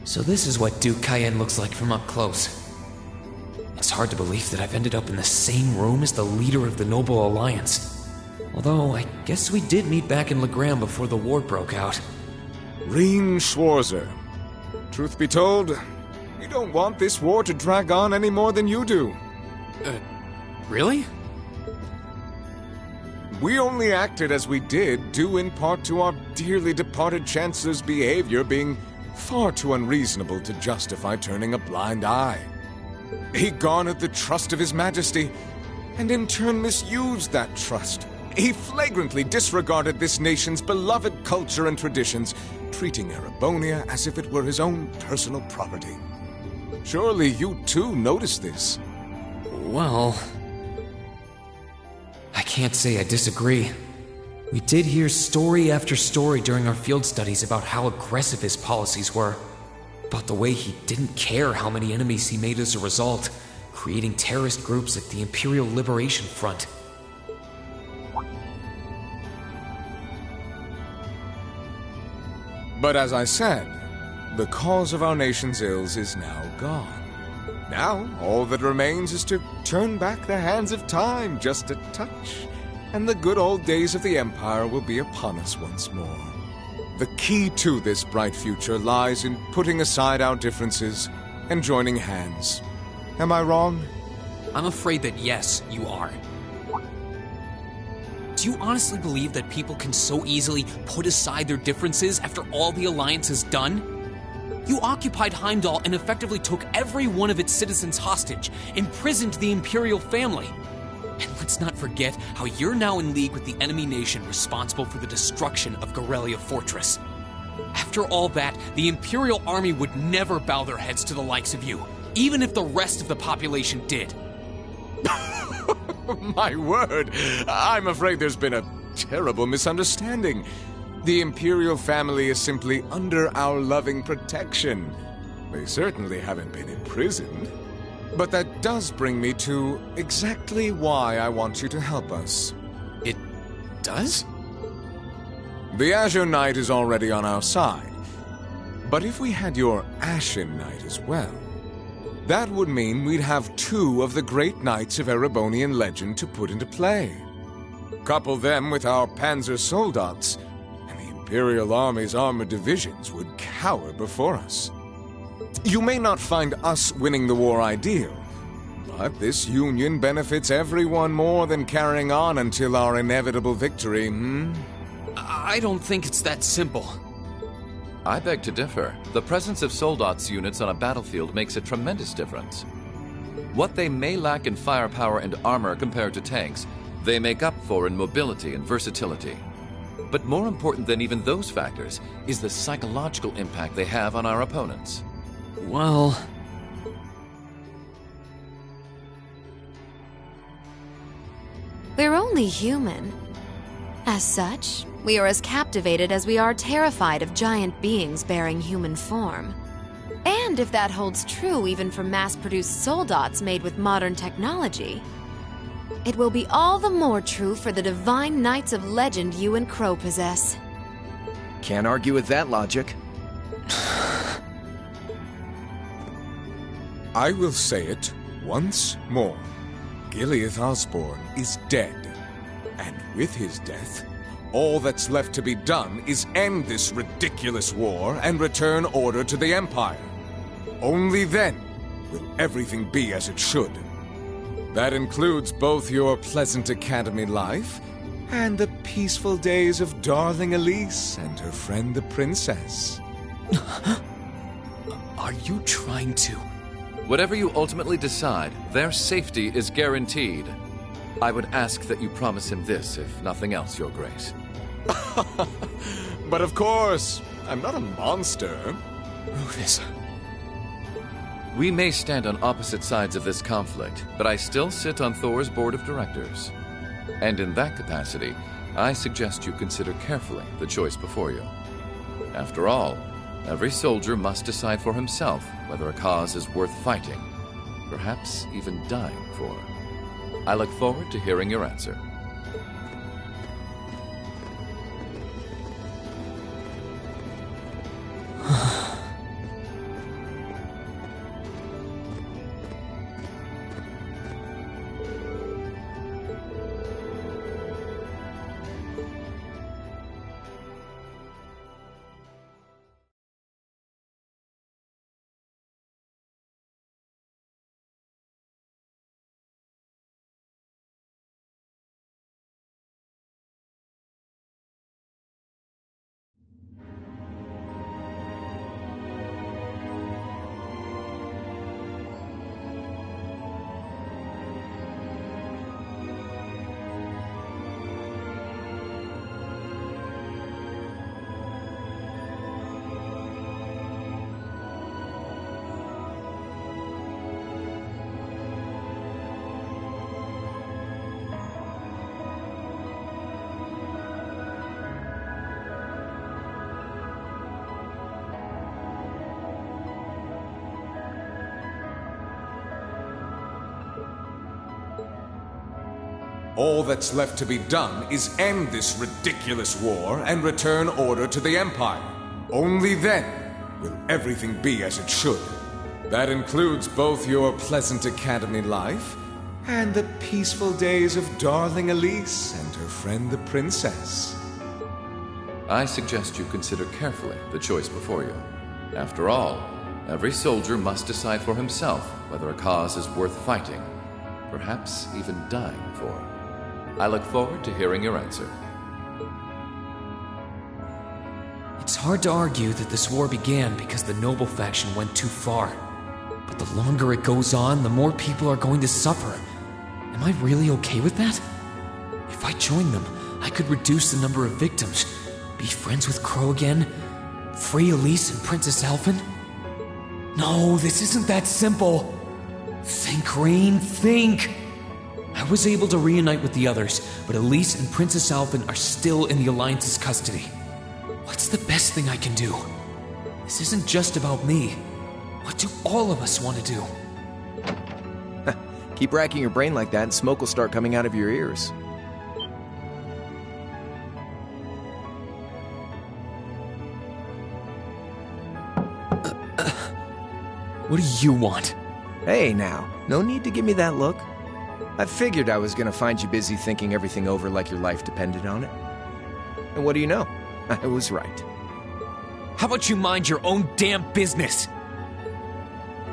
So this is what Duke Cayenne looks like from up close. It's hard to believe that I've ended up in the same room as the leader of the Noble Alliance. Although, I guess we did meet back in Legram before the war broke out. Reen Schwarzer. Truth be told, we don't want this war to drag on any more than you do. Really? We only acted as we did, due in part to our dearly departed Chancellor's behavior being far too unreasonable to justify turning a blind eye. He garnered the trust of His Majesty, and in turn misused that trust. He flagrantly disregarded this nation's beloved culture and traditions, treating Erebonia as if it were his own personal property. Surely you too noticed this. Well, I can't say I disagree. We did hear story after story during our field studies about how aggressive his policies were, about the way he didn't care how many enemies he made as a result, creating terrorist groups like the Imperial Liberation Front. But as I said, the cause of our nation's ills is now gone. Now, all that remains is to turn back the hands of time just a touch, and the good old days of the Empire will be upon us once more. The key to this bright future lies in putting aside our differences and joining hands. Am I wrong? I'm afraid that yes, you are. Do you honestly believe that people can so easily put aside their differences after all the Alliance has done? You occupied Heimdall and effectively took every one of its citizens hostage, imprisoned the Imperial family. And let's not forget how you're now in league with the enemy nation responsible for the destruction of Gorelia Fortress. After all that, the Imperial army would never bow their heads to the likes of you, even if the rest of the population did. My word, I'm afraid there's been a terrible misunderstanding. The Imperial family is simply under our loving protection. They certainly haven't been imprisoned. But that does bring me to exactly why I want you to help us. It does? The Azure Knight is already on our side. But if we had your Ashen Knight as well, that would mean we'd have two of the great knights of Erebonian legend to put into play. Couple them with our Panzer Soldats, and the Imperial Army's armored divisions would cower before us. You may not find us winning the war ideal, but this union benefits everyone more than carrying on until our inevitable victory, I don't think it's that simple. I beg to differ. The presence of Soldats units on a battlefield makes a tremendous difference. What they may lack in firepower and armor compared to tanks, they make up for in mobility and versatility. But more important than even those factors is the psychological impact they have on our opponents. Well... We're only human. As such, we are as captivated as we are terrified of giant beings bearing human form. And if that holds true even for mass-produced soldats made with modern technology, it will be all the more true for the divine knights of legend you and Crow possess. Can't argue with that logic. I will say it once more. Gileath Osborne is dead. And with his death, all that's left to be done is end this ridiculous war and return order to the Empire. Only then will everything be as it should. That includes both your pleasant academy life and the peaceful days of darling Elise and her friend the princess. Are you trying to... Whatever you ultimately decide, their safety is guaranteed. I would ask that you promise him this, if nothing else, Your Grace. But of course, I'm not a monster. Rufus... We may stand on opposite sides of this conflict, but I still sit on Thor's board of directors. And in that capacity, I suggest you consider carefully the choice before you. After all, every soldier must decide for himself whether a cause is worth fighting, perhaps even dying for. I look forward to hearing your answer. All that's left to be done is end this ridiculous war and return order to the Empire. Only then will everything be as it should. That includes both your pleasant academy life and the peaceful days of darling Elise and her friend the princess. I suggest you consider carefully the choice before you. After all, every soldier must decide for himself whether a cause is worth fighting, perhaps even dying for. I look forward to hearing your answer. It's hard to argue that this war began because the noble faction went too far. But the longer it goes on, the more people are going to suffer. Am I really okay with that? If I join them, I could reduce the number of victims, be friends with Crow again, free Elise and Princess Elfin. No, this isn't that simple. Think, Rain, think! I was able to reunite with the others, but Elise and Princess Elfin are still in the Alliance's custody. What's the best thing I can do? This isn't just about me. What do all of us want to do? Keep racking your brain like that and smoke will start coming out of your ears. What do you want? Hey now, no need to give me that look. I figured I was gonna find you busy thinking everything over like your life depended on it. And what do you know? I was right. How about you mind your own damn business?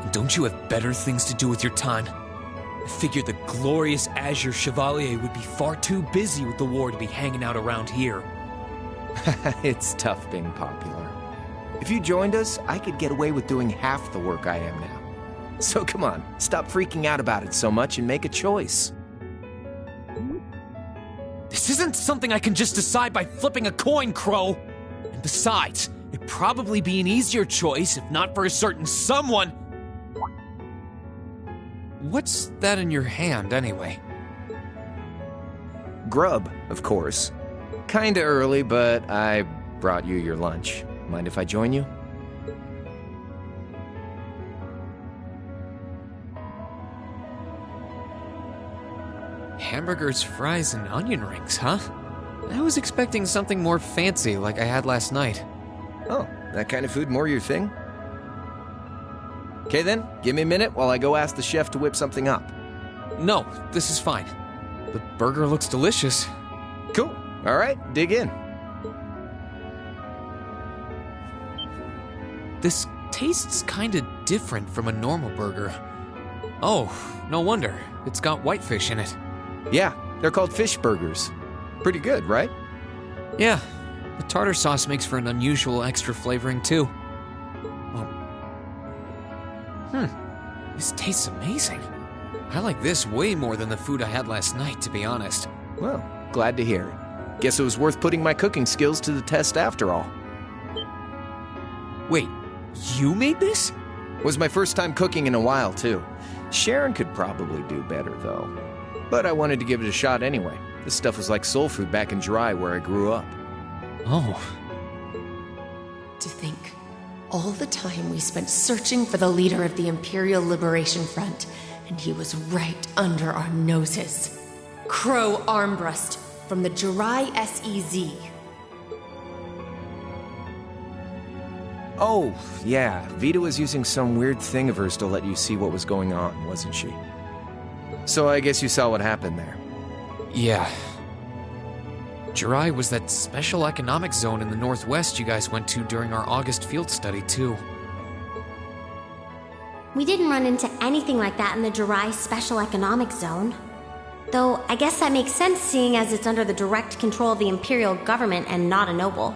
And don't you have better things to do with your time? I figured the glorious Azure Chevalier would be far too busy with the war to be hanging out around here. It's tough being popular. If you joined us, I could get away with doing half the work I am now. So come on, stop freaking out about it so much and make a choice. This isn't something I can just decide by flipping a coin, Crow. And besides, it'd probably be an easier choice if not for a certain someone. What's that in your hand, anyway? Grub, of course. Kinda early, but I brought you your lunch. Mind if I join you? Hamburgers, fries, and onion rings, huh? I was expecting something more fancy like I had last night. Oh, that kind of food more your thing? Okay then, give me a minute while I go ask the chef to whip something up. No, this is fine. The burger looks delicious. Cool. All right, dig in. This tastes kinda different from a normal burger. Oh, no wonder. It's got whitefish in it. Yeah, they're called fish burgers. Pretty good, right? Yeah, the tartar sauce makes for an unusual extra flavoring too. Oh. This tastes amazing. I like this way more than the food I had last night, to be honest. Well, glad to hear it. Guess it was worth putting my cooking skills to the test after all. Wait, you made this? Was my first time cooking in a while, too. Sharon could probably do better, though. But I wanted to give it a shot anyway. This stuff was like soul food back in Dry, where I grew up. Oh. To think, all the time we spent searching for the leader of the Imperial Liberation Front, and he was right under our noses. Crow Armbrust from the Jirai SEZ. Oh, yeah. Vita was using some weird thing of hers to let you see what was going on, wasn't she? So I guess you saw what happened there. Yeah. Jirai was that special economic zone in the Northwest you guys went to during our August field study, too. We didn't run into anything like that in the Jirai Special Economic Zone. Though, I guess that makes sense seeing as it's under the direct control of the Imperial government and not a noble.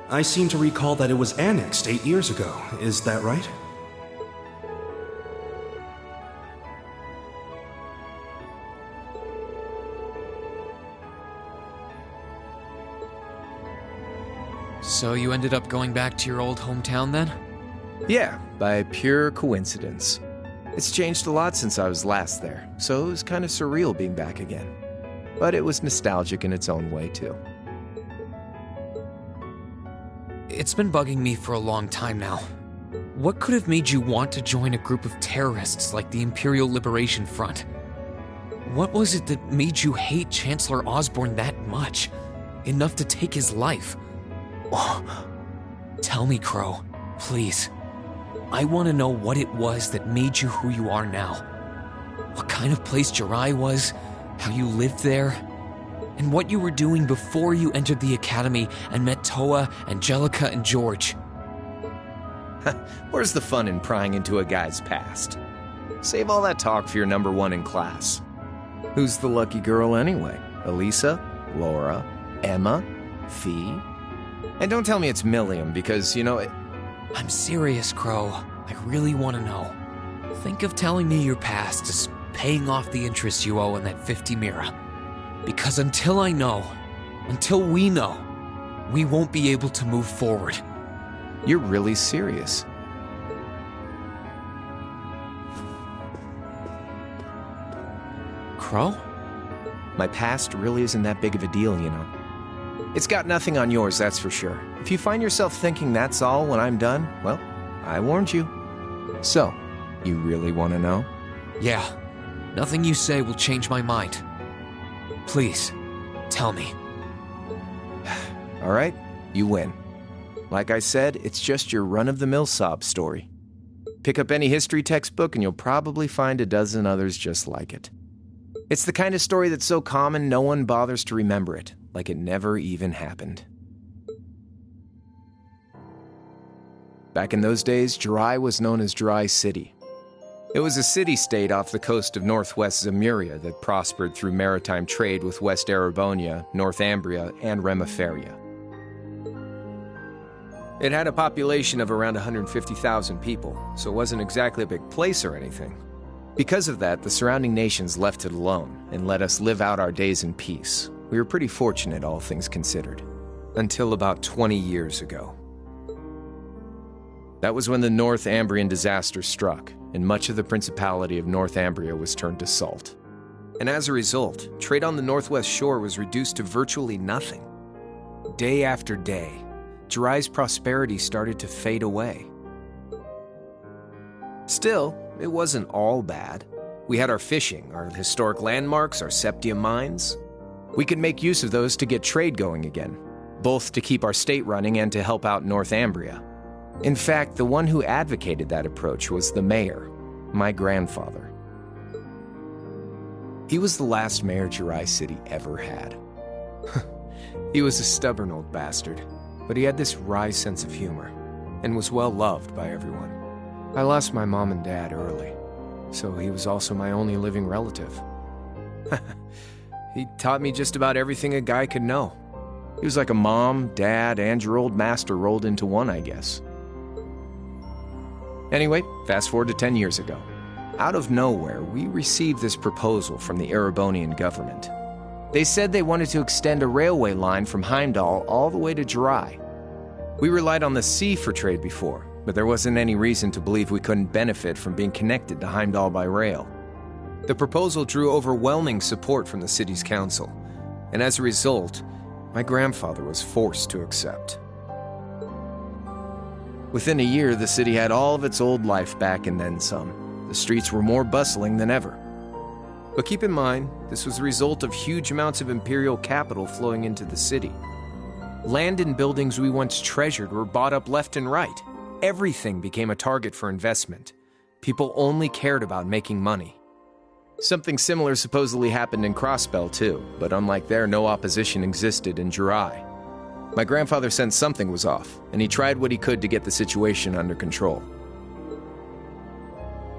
I seem to recall that it was annexed 8 years ago. Is that right? So you ended up going back to your old hometown then? Yeah, by pure coincidence. It's changed a lot since I was last there, so it was kind of surreal being back again. But it was nostalgic in its own way, too. It's been bugging me for a long time now. What could have made you want to join a group of terrorists like the Imperial Liberation Front? What was it that made you hate Chancellor Osborne that much? Enough to take his life? Oh. Tell me, Crow, please. I want to know what it was that made you who you are now. What kind of place Jirai was, how you lived there, and what you were doing before you entered the academy and met Toa, Angelica, and George. Where's the fun in prying into a guy's past? Save all that talk for your number one in class. Who's the lucky girl anyway? Elisa? Laura? Emma? Fee? And don't tell me it's Milliam, because, I'm serious, Crow. I really want to know. Think of telling me your past as paying off the interest you owe in that 50 mira. Because until I know, until we know, we won't be able to move forward. You're really serious. Crow? My past really isn't that big of a deal, It's got nothing on yours, that's for sure. If you find yourself thinking that's all when I'm done, well, I warned you. So, you really want to know? Yeah. Nothing you say will change my mind. Please, tell me. All right, you win. Like I said, it's just your run-of-the-mill sob story. Pick up any history textbook and you'll probably find a dozen others just like it. It's the kind of story that's so common no one bothers to remember it, like it never even happened. Back in those days, Jirai was known as Jirai City. It was a city-state off the coast of northwest Zemuria that prospered through maritime trade with West Erebonia, Northumbria, and Remiferia. It had a population of around 150,000 people, so it wasn't exactly a big place or anything. Because of that, the surrounding nations left it alone and let us live out our days in peace. We were pretty fortunate, all things considered. Until about 20 years ago. That was when the Northumbrian disaster struck, and much of the Principality of Northumbria was turned to salt. And as a result, trade on the northwest shore was reduced to virtually nothing. Day after day, Jirai's prosperity started to fade away. Still, it wasn't all bad. We had our fishing, our historic landmarks, our septium mines. We could make use of those to get trade going again, both to keep our state running and to help out Northumbria. In fact, the one who advocated that approach was the mayor, my grandfather. He was the last mayor Jirai City ever had. He was a stubborn old bastard, but he had this wry sense of humor, and was well loved by everyone. I lost my mom and dad early, so he was also my only living relative. He taught me just about everything a guy could know. He was like a mom, dad, and your old master rolled into one, I guess. Anyway, fast forward to 10 years ago. Out of nowhere, we received this proposal from the Erebonian government. They said they wanted to extend a railway line from Heimdall all the way to Jirai. We relied on the sea for trade before, but there wasn't any reason to believe we couldn't benefit from being connected to Heimdall by rail. The proposal drew overwhelming support from the city's council, and as a result, my grandfather was forced to accept. Within a year, the city had all of its old life back and then some. The streets were more bustling than ever. But keep in mind, this was the result of huge amounts of imperial capital flowing into the city. Land and buildings we once treasured were bought up left and right. Everything became a target for investment. People only cared about making money. Something similar supposedly happened in Crossbell too, but unlike there, no opposition existed in Jirai. My grandfather sensed something was off, and he tried what he could to get the situation under control.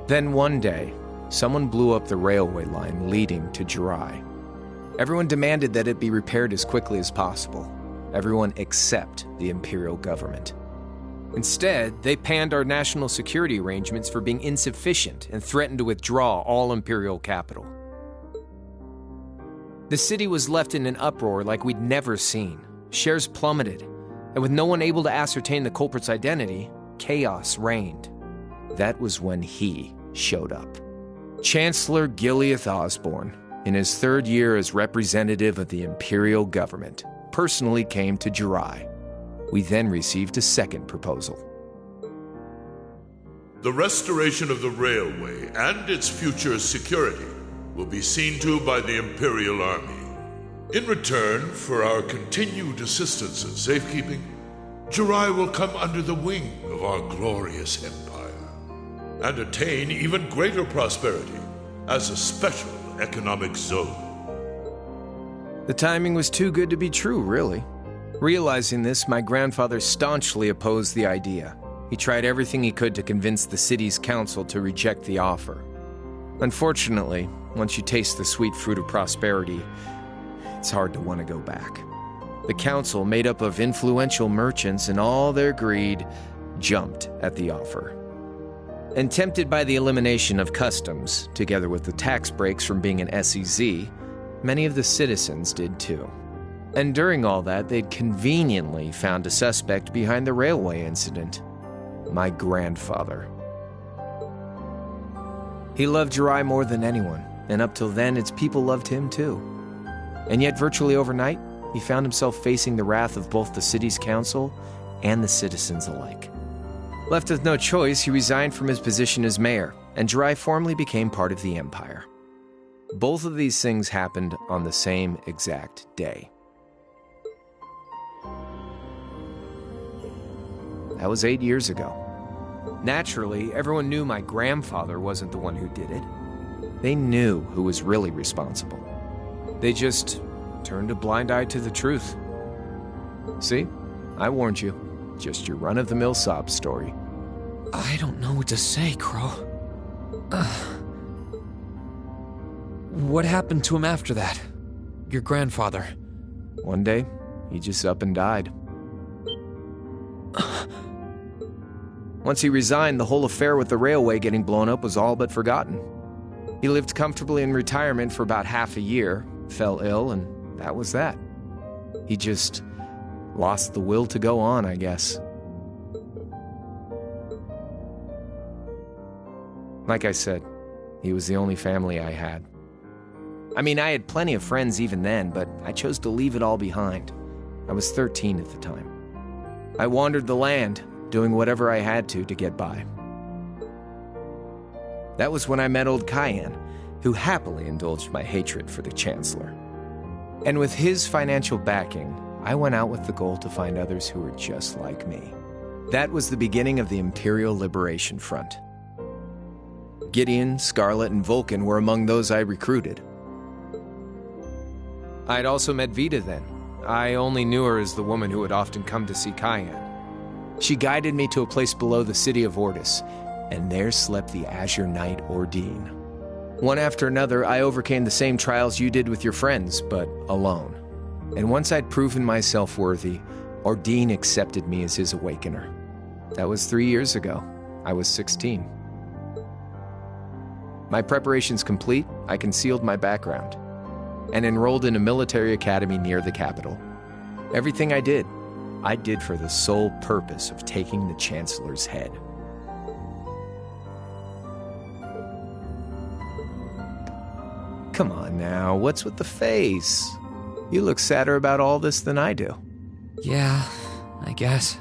Then one day, someone blew up the railway line leading to Jirai. Everyone demanded that it be repaired as quickly as possible. Everyone except the imperial government. Instead, they panned our national security arrangements for being insufficient and threatened to withdraw all imperial capital. The city was left in an uproar like we'd never seen. Shares plummeted, and with no one able to ascertain the culprit's identity, chaos reigned. That was when he showed up. Chancellor Gileath Osborne, in his third year as representative of the imperial government, personally came to Jirai. We then received a second proposal. The restoration of the railway and its future security will be seen to by the Imperial Army. In return for our continued assistance in safekeeping, Jirai will come under the wing of our glorious empire and attain even greater prosperity as a special economic zone. The timing was too good to be true, really. Realizing this, my grandfather staunchly opposed the idea. He tried everything he could to convince the city's council to reject the offer. Unfortunately, once you taste the sweet fruit of prosperity, it's hard to want to go back. The council, made up of influential merchants and all their greed, jumped at the offer. And tempted by the elimination of customs, together with the tax breaks from being an SEZ, many of the citizens did too. And during all that, they'd conveniently found a suspect behind the railway incident. My grandfather. He loved Jirai more than anyone, and up till then, its people loved him too. And yet, virtually overnight, he found himself facing the wrath of both the city's council and the citizens alike. Left with no choice, he resigned from his position as mayor, and Jirai formally became part of the empire. Both of these things happened on the same exact day. That was 8 years ago. Naturally, everyone knew my grandfather wasn't the one who did it. They knew who was really responsible. They just turned a blind eye to the truth. See? I warned you. Just your run-of-the-mill sob story. I don't know what to say, Crow. What happened to him after that? Your grandfather. One day, he just up and died. Once he resigned, the whole affair with the railway getting blown up was all but forgotten. He lived comfortably in retirement for about half a year, fell ill, and that was that. He just lost the will to go on, I guess. Like I said, he was the only family I had. I mean, I had plenty of friends even then, but I chose to leave it all behind. I was 13 at the time. I wandered the land, doing whatever I had to get by. That was when I met old Cayenne, who happily indulged my hatred for the Chancellor. And with his financial backing, I went out with the goal to find others who were just like me. That was the beginning of the Imperial Liberation Front. Gideon, Scarlet, and Vulcan were among those I recruited. I had also met Vita then. I only knew her as the woman who would often come to see Cayenne. She guided me to a place below the city of Ortis, and there slept the Azure Knight Ordine. One after another, I overcame the same trials you did with your friends, but alone. And once I'd proven myself worthy, Ordine accepted me as his awakener. That was 3 years ago. I was 16. My preparations complete, I concealed my background and enrolled in a military academy near the capital. Everything I did for the sole purpose of taking the Chancellor's head. Come on now, what's with the face? You look sadder about all this than I do. Yeah, I guess.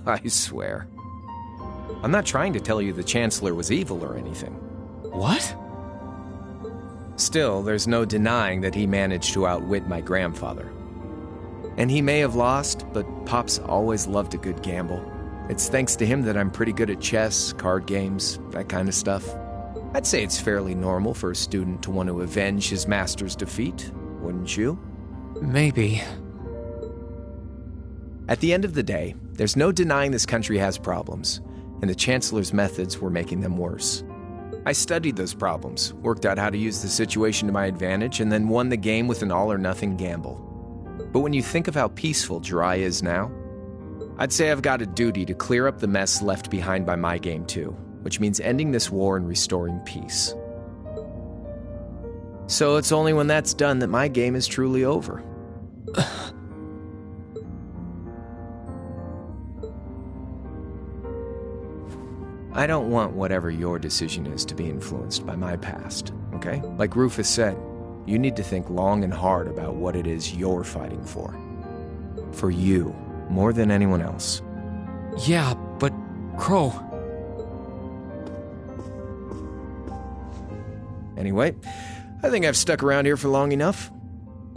I swear. I'm not trying to tell you the Chancellor was evil or anything. What? Still, there's no denying that he managed to outwit my grandfather. And he may have lost, but Pop's always loved a good gamble. It's thanks to him that I'm pretty good at chess, card games, that kind of stuff. I'd say it's fairly normal for a student to want to avenge his master's defeat, wouldn't you? Maybe. At the end of the day, there's no denying this country has problems, and the Chancellor's methods were making them worse. I studied those problems, worked out how to use the situation to my advantage, and then won the game with an all-or-nothing gamble. But when you think of how peaceful Jirai is now, I'd say I've got a duty to clear up the mess left behind by my game too, which means ending this war and restoring peace. So it's only when that's done that my game is truly over. I don't want whatever your decision is to be influenced by my past, okay? Like Rufus said, you need to think long and hard about what it is you're fighting for. For you, more than anyone else. Yeah, but Crow... Anyway, I think I've stuck around here for long enough.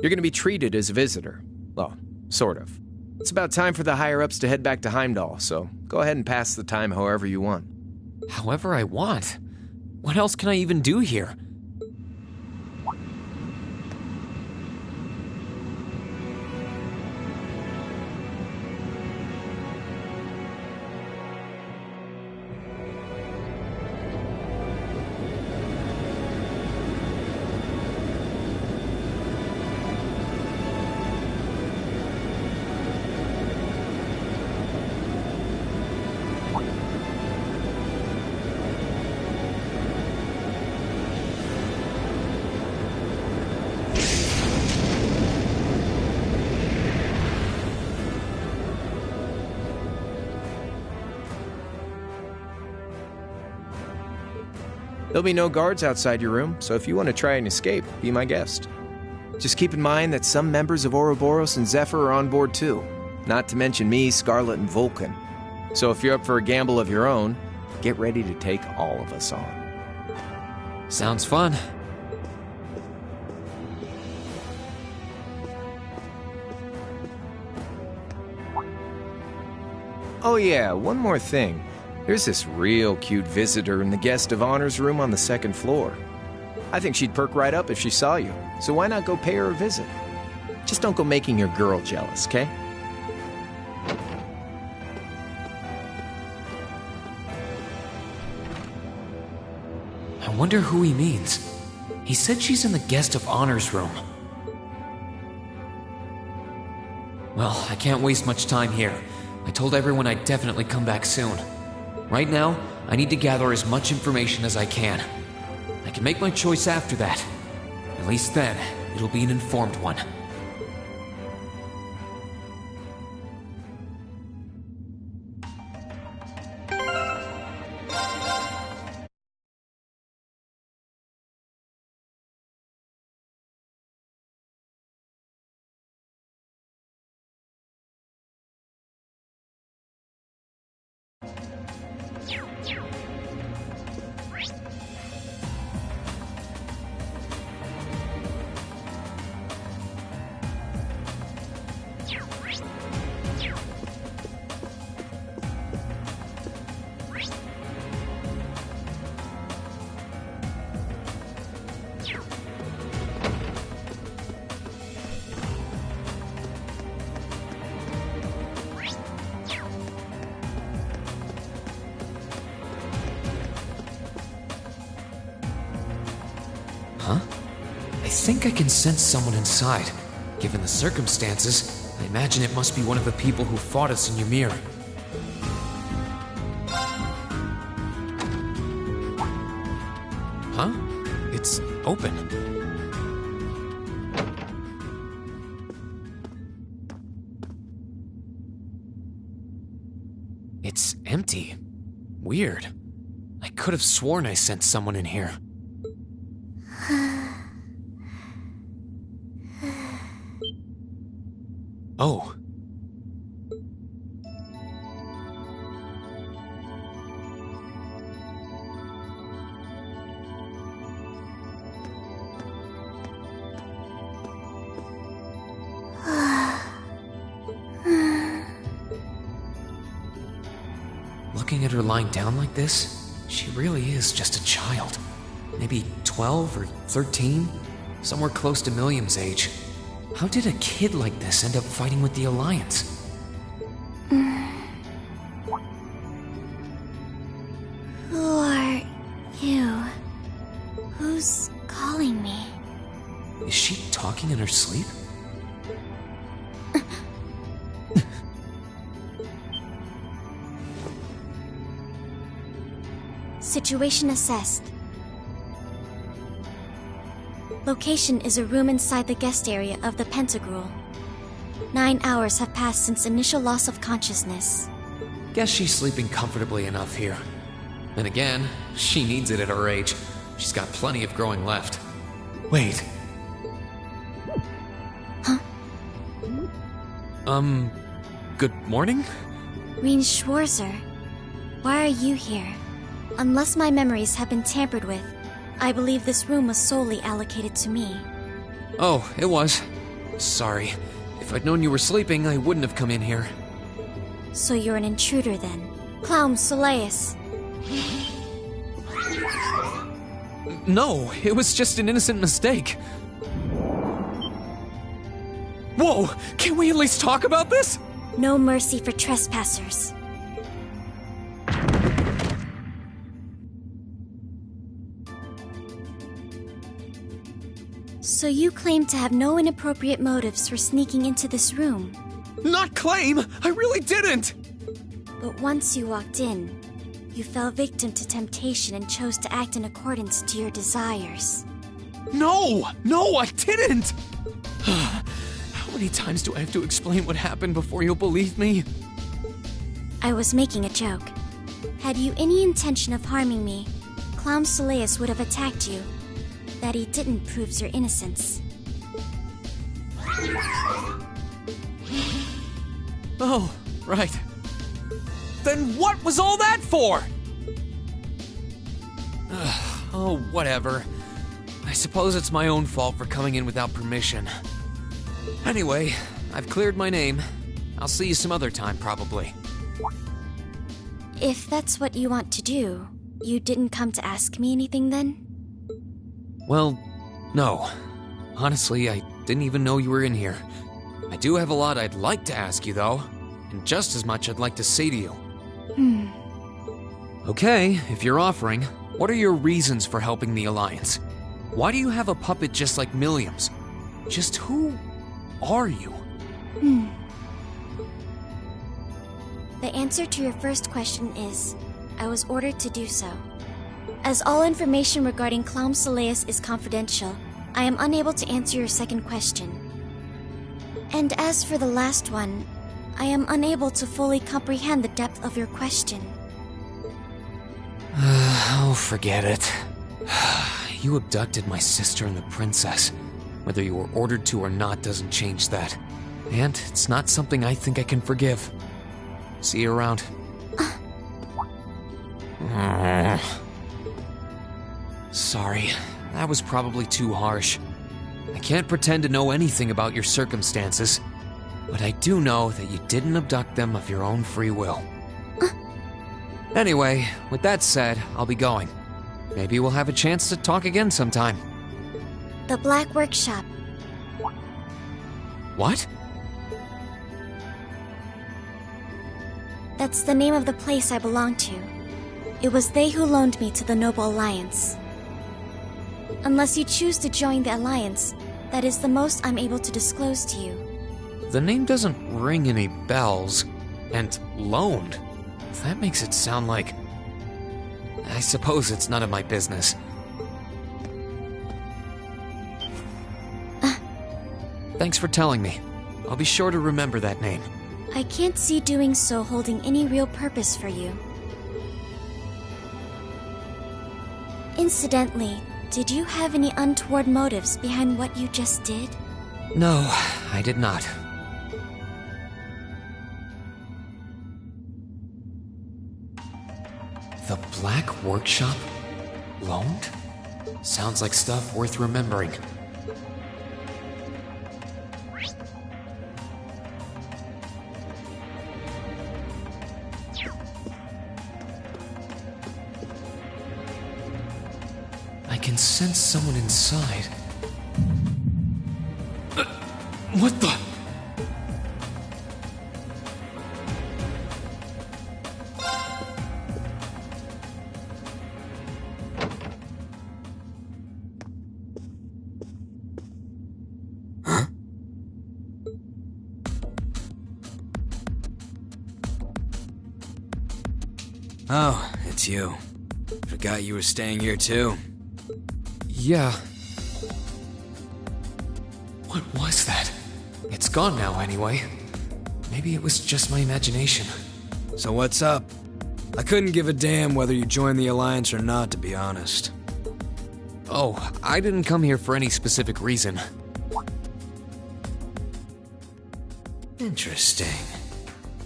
You're going to be treated as a visitor. Well, sort of. It's about time for the higher-ups to head back to Heimdall, so go ahead and pass the time however you want. However I want? What else can I even do here? There'll be no guards outside your room, so if you want to try and escape, be my guest. Just keep in mind that some members of Ouroboros and Zephyr are on board too, not to mention me, Scarlet, and Vulcan. So if you're up for a gamble of your own, get ready to take all of us on. Sounds fun. Oh yeah, one more thing. There's this real cute visitor in the guest of honor's room on the second floor. I think she'd perk right up if she saw you, so why not go pay her a visit? Just don't go making your girl jealous, okay? I wonder who he means. He said she's in the guest of honor's room. Well, I can't waste much time here. I told everyone I'd definitely come back soon. Right now, I need to gather as much information as I can. I can make my choice after that. At least then, it'll be an informed one. Huh? I think I can sense someone inside. Given the circumstances, I imagine it must be one of the people who fought us in Ymir. Huh? It's open. It's empty. Weird. I could have sworn I sensed someone in here. Oh. Looking at her lying down like this, she really is just a child. Maybe 12 or 13? Somewhere close to Milliam's age. How did a kid like this end up fighting with the Alliance? Who are you? Who's calling me? Is she talking in her sleep? Situation assessed. Location is a room inside the guest area of the Pentagram. 9 hours have passed since initial loss of consciousness. Guess she's sleeping comfortably enough here. Then again, she needs it at her age. She's got plenty of growing left. Wait. Huh? Good morning? Reen Schwarzer, why are you here? Unless my memories have been tampered with, I believe this room was solely allocated to me. Oh, it was. Sorry. If I'd known you were sleeping, I wouldn't have come in here. So you're an intruder then. Clown Soleus. No, it was just an innocent mistake. Whoa! Can we at least talk about this? No mercy for trespassers. So you claim to have no inappropriate motives for sneaking into this room. Not claim! I really didn't! But once you walked in, you fell victim to temptation and chose to act in accordance to your desires. No! I didn't! How many times do I have to explain what happened before you'll believe me? I was making a joke. Had you any intention of harming me, Clown Soleus would have attacked you. That he didn't proves your innocence. Oh, right. Then what was all that for? Oh, whatever. I suppose it's my own fault for coming in without permission. Anyway, I've cleared my name. I'll see you some other time, probably. If that's what you want to do, you didn't come to ask me anything then? Well, no. Honestly, I didn't even know you were in here. I do have a lot I'd like to ask you, though, and just as much I'd like to say to you. Okay, if you're offering, what are your reasons for helping the Alliance? Why do you have a puppet just like Milliam's? Just who are you? The answer to your first question is, I was ordered to do so. As all information regarding Clown Soleus is confidential, I am unable to answer your second question. And as for the last one, I am unable to fully comprehend the depth of your question. Oh, forget it. You abducted my sister and the princess. Whether you were ordered to or not doesn't change that. And it's not something I think I can forgive. See you around. Sorry, that was probably too harsh. I can't pretend to know anything about your circumstances, but I do know that you didn't abduct them of your own free will. Anyway, with that said, I'll be going. Maybe we'll have a chance to talk again sometime. The Black Workshop. What? That's the name of the place I belong to. It was they who loaned me to the Noble Alliance. Unless you choose to join the Alliance, that is the most I'm able to disclose to you. The name doesn't ring any bells. And loaned? That makes it sound like... I suppose it's none of my business. Thanks for telling me. I'll be sure to remember that name. I can't see doing so holding any real purpose for you. Incidentally, did you have any untoward motives behind what you just did? No, I did not. The Black Workshop? Loaned? Sounds like stuff worth remembering. I can sense someone inside. What the? Huh? Oh, it's you. Forgot you were staying here too. Yeah. What was that? It's gone now, anyway. Maybe it was just my imagination. So what's up? I couldn't give a damn whether you joined the Alliance or not, to be honest. Oh, I didn't come here for any specific reason. Interesting.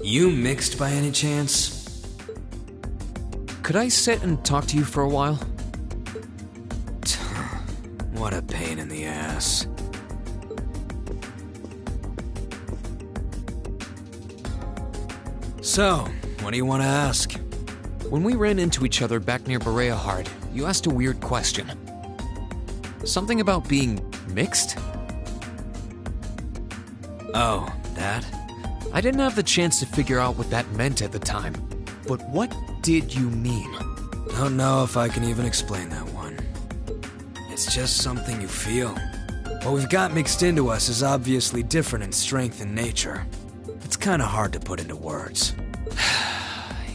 You mixed by any chance? Could I sit and talk to you for a while? What a pain in the ass. So, what do you want to ask? When we ran into each other back near Bereahard, you asked a weird question. Something about being mixed? Oh, that? I didn't have the chance to figure out what that meant at the time. But what did you mean? Don't know if I can even explain that one. It's just something you feel. What we've got mixed into us is obviously different in strength and nature. It's kinda hard to put into words.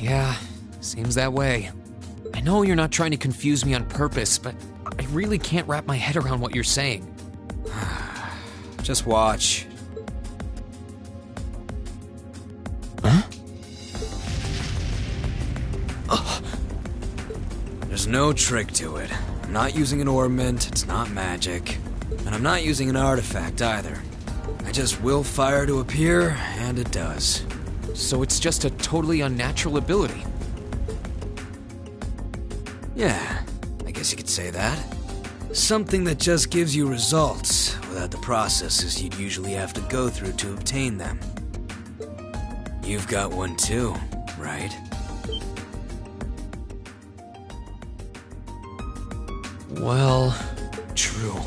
Yeah, seems that way. I know you're not trying to confuse me on purpose, but I really can't wrap my head around what you're saying. Just watch. Huh? There's no trick to it. I'm not using an ornament, it's not magic. And I'm not using an artifact either. I just will fire to appear, and it does. So it's just a totally unnatural ability? Yeah, I guess you could say that. Something that just gives you results, without the processes you'd usually have to go through to obtain them. You've got one too, right? Well, true.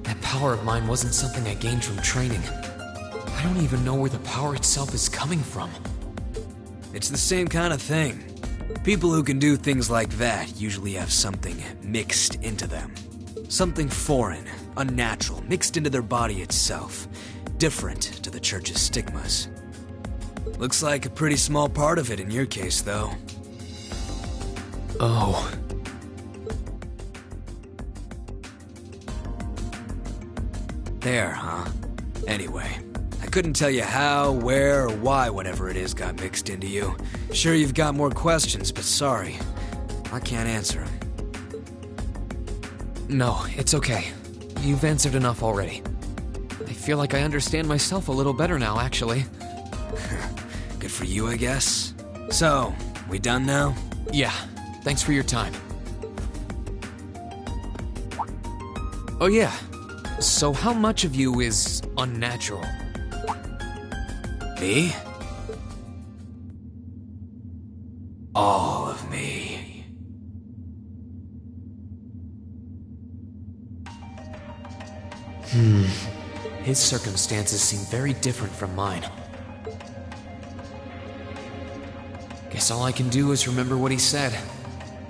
That power of mine wasn't something I gained from training. I don't even know where the power itself is coming from. It's the same kind of thing. People who can do things like that usually have something mixed into them. Something foreign, unnatural, mixed into their body itself. Different to the church's stigmas. Looks like a pretty small part of it in your case, though. Oh. There, huh? Anyway, I couldn't tell you how, where, or why whatever it is got mixed into you. Sure you've got more questions, but sorry. I can't answer them. No, it's okay. You've answered enough already. I feel like I understand myself a little better now, actually. Good for you, I guess. So, we done now? Yeah, thanks for your time. Oh yeah, so how much of you is unnatural? Me? All of me. His circumstances seem very different from mine. Guess all I can do is remember what he said.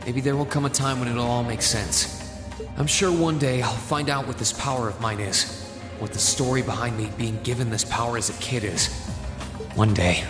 Maybe there will come a time when it'll all make sense. I'm sure one day I'll find out what this power of mine is. What the story behind me being given this power as a kid is. One day.